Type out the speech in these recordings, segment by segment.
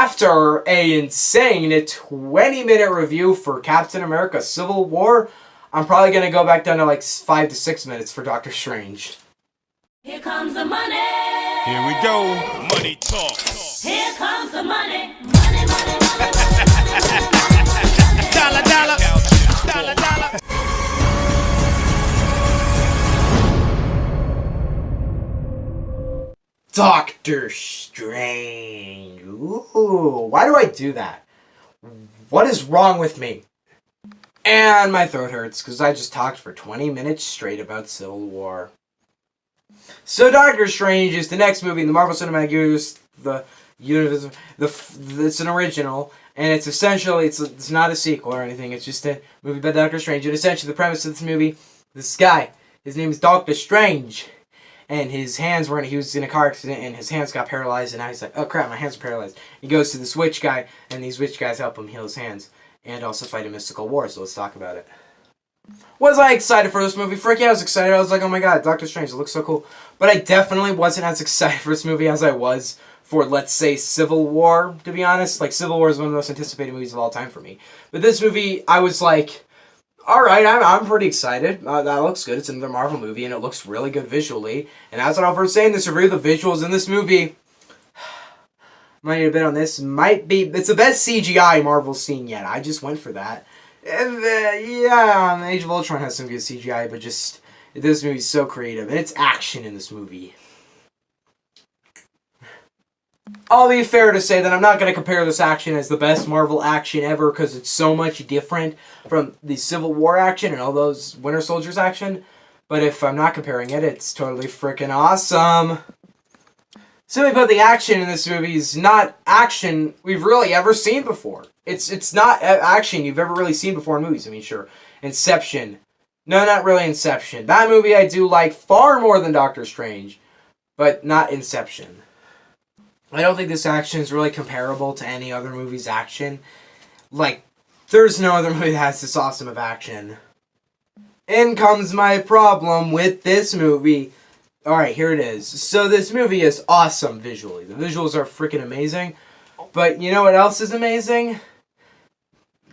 after a insane 20-minute review for Captain America Civil War, I'm probably going to go back down to like 5 to 6 minutes for Doctor Strange. Here comes the money. Here we go. Money talk. Here comes the money. Money, money, money, money. Dollar, dollar. Dollar, dollar. Doctor Strange. Ooh, why do I do that? What is wrong with me? And my throat hurts because I just talked for 20 minutes straight about Civil War. So Doctor Strange is the next movie in the Marvel Cinematic Universe. It's an original, and it's essentially it's not a sequel or anything. It's just a movie about Doctor Strange. And essentially, the premise of this movie: this guy, his name is Doctor Strange, and his hands were he was in a car accident, and his hands got paralyzed, and now he's like, oh crap, my hands are paralyzed. He goes to this witch guy, and these witch guys help him heal his hands, and also fight a mystical war. So let's talk about it. Was I excited for this movie? Frick yeah, I was excited. I was like, oh my god, Doctor Strange, it looks so cool. But I definitely wasn't as excited for this movie as I was for, let's say, Civil War, to be honest. Like, Civil War is one of the most anticipated movies of all time for me. But this movie, I was like, alright, I'm pretty excited. That looks good. It's another Marvel movie, and it looks really good visually. And that's what I'll first say in this review. The visuals in this movie, might need a bit on this, it's the best CGI Marvel's seen yet. I just went for that. And, yeah, Age of Ultron has some good CGI, but just, this movie's so creative. And it's action in this movie. I'll be fair to say that I'm not going to compare this action as the best Marvel action ever, because it's so much different from the Civil War action and all those Winter Soldiers action. But if I'm not comparing it, it's totally freaking awesome. Simply put, the action in this movie is not action we've really ever seen before. It's not action you've ever really seen before in movies. I mean, sure, Inception. No, not really Inception. That movie I do like far more than Doctor Strange, but not Inception. I don't think this action is really comparable to any other movie's action. Like, there's no other movie that has this awesome of action. In comes my problem with this movie. Alright, here it is. So this movie is awesome visually. The visuals are freaking amazing. But you know what else is amazing?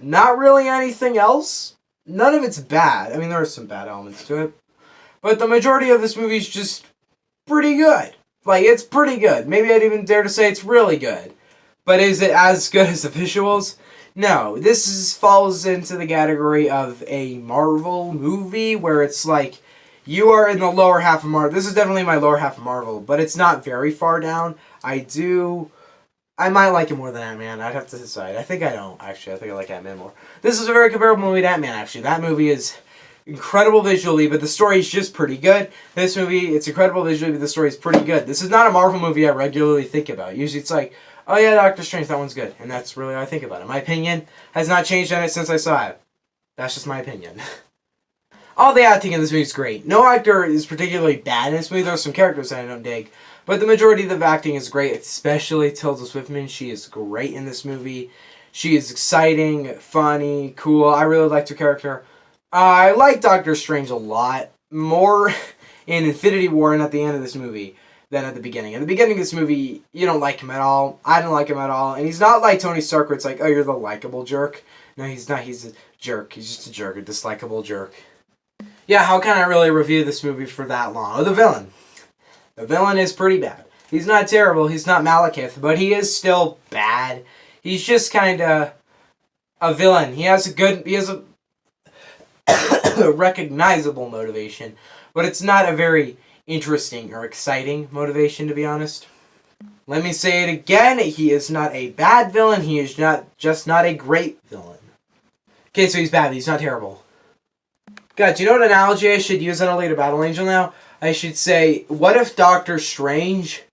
Not really anything else. None of it's bad. I mean, there are some bad elements to it. But the majority of this movie is just pretty good. Like, it's pretty good. Maybe I'd even dare to say it's really good. But is it as good as the visuals? No. This falls into the category of a Marvel movie where it's like, you are in the lower half of Marvel. This is definitely my lower half of Marvel, but it's not very far down. I might like it more than Ant-Man. I'd have to decide. I think I don't, actually. I think I like Ant-Man more. This is a very comparable movie to Ant-Man, actually. That movie is incredible visually, but the story is just pretty good. This movie, it's incredible visually, but the story is pretty good. This is not a Marvel movie I regularly think about. Usually it's like, oh yeah, Doctor Strange, that one's good. And that's really how I think about it. My opinion has not changed on it since I saw it. That's just my opinion. All the acting in this movie is great. No actor is particularly bad in this movie. There are some characters that I don't dig. But the majority of the acting is great, especially Tilda Swinton. She is great in this movie. She is exciting, funny, cool. I really liked her character. I like Doctor Strange a lot. More in Infinity War and at the end of this movie than at the beginning. At the beginning of this movie, you don't like him at all. I don't like him at all. And he's not like Tony Stark where it's like, oh, you're the likable jerk. No, he's not. He's a jerk. He's just a jerk, a dislikable jerk. Yeah, how can I really review this movie for that long? Oh, the villain. The villain is pretty bad. He's not terrible. He's not Malekith, but he is still bad. He's just kind of a villain. He has a recognizable motivation, but it's not a very interesting or exciting motivation, to be honest. Let me say it again. He is not a bad villain. He is just not a great villain. Okay, so he's bad, but he's not terrible. God, do you know what analogy I should use on Alita Battle Angel now? I should say, what if Doctor Strange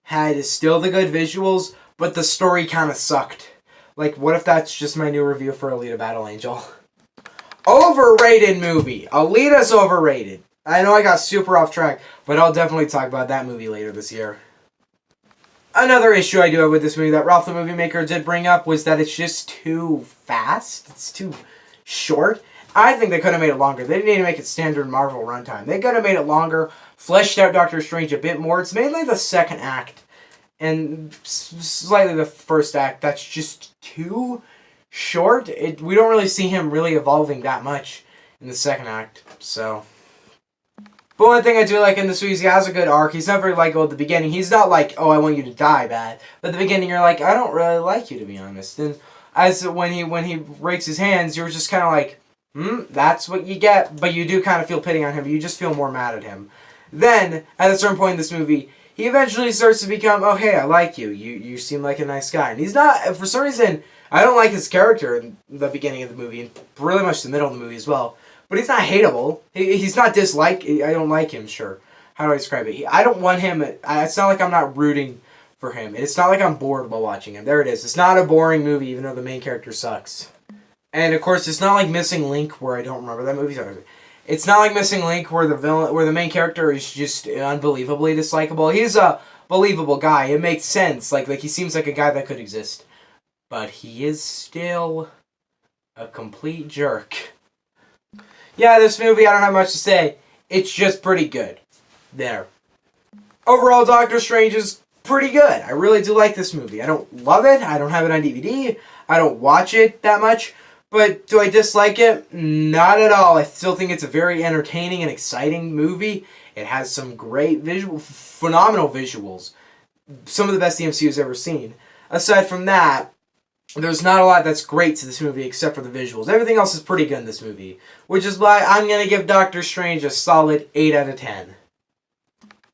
had still the good visuals, but the story kind of sucked? Like, what if that's just my new review for Alita Battle Angel? Overrated movie. Alita's overrated. I know I got super off track, but I'll definitely talk about that movie later this year. Another issue I do have with this movie that Ralph the Movie Maker did bring up was that it's just too fast. It's too short. I think they could have made it longer. They didn't need to make it standard Marvel runtime. They could have made it longer, fleshed out Doctor Strange a bit more. It's mainly the second act and slightly the first act, that's just too short. We don't really see him really evolving that much in the second act, so. But one thing I do like in this movie is he has a good arc. He's not very likable at the beginning. He's not like, oh, I want you to die bad. But at the beginning, you're like, I don't really like you, to be honest. And when he breaks his hands, you're just kind of like, that's what you get. But you do kind of feel pity on him. You just feel more mad at him. Then, at a certain point in this movie, he eventually starts to become, oh, hey, I like you. You seem like a nice guy. And he's not, for some reason, I don't like his character in the beginning of the movie, and really much the middle of the movie as well. But he's not hateable. He's not disliked. I don't like him, sure. How do I describe it? I don't want him. It's not like I'm not rooting for him. It's not like I'm bored while watching him. There it is. It's not a boring movie, even though the main character sucks. And, of course, it's not like Missing Link, where I don't remember that movie. It's not like Missing Link, where the main character is just unbelievably dislikable. He's a believable guy. It makes sense. Like he seems like a guy that could exist. But he is still a complete jerk. Yeah, this movie, I don't have much to say. It's just pretty good. There. Overall, Doctor Strange is pretty good. I really do like this movie. I don't love it. I don't have it on DVD. I don't watch it that much. But do I dislike it? Not at all. I still think it's a very entertaining and exciting movie. It has some great phenomenal visuals. Some of the best the MCU's ever seen. Aside from that, there's not a lot that's great to this movie except for the visuals. Everything else is pretty good in this movie. Which is why I'm going to give Doctor Strange a solid 8 out of 10.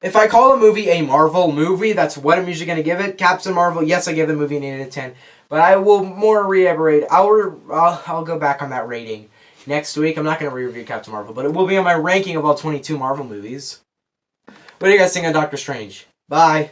If I call a movie a Marvel movie, that's what I'm usually going to give it. Captain Marvel, yes, I give the movie an 8 out of 10. But I will more reiterate. I'll go back on that rating next week. I'm not going to re-review Captain Marvel, but it will be on my ranking of all 22 Marvel movies. What do you guys think on Doctor Strange? Bye.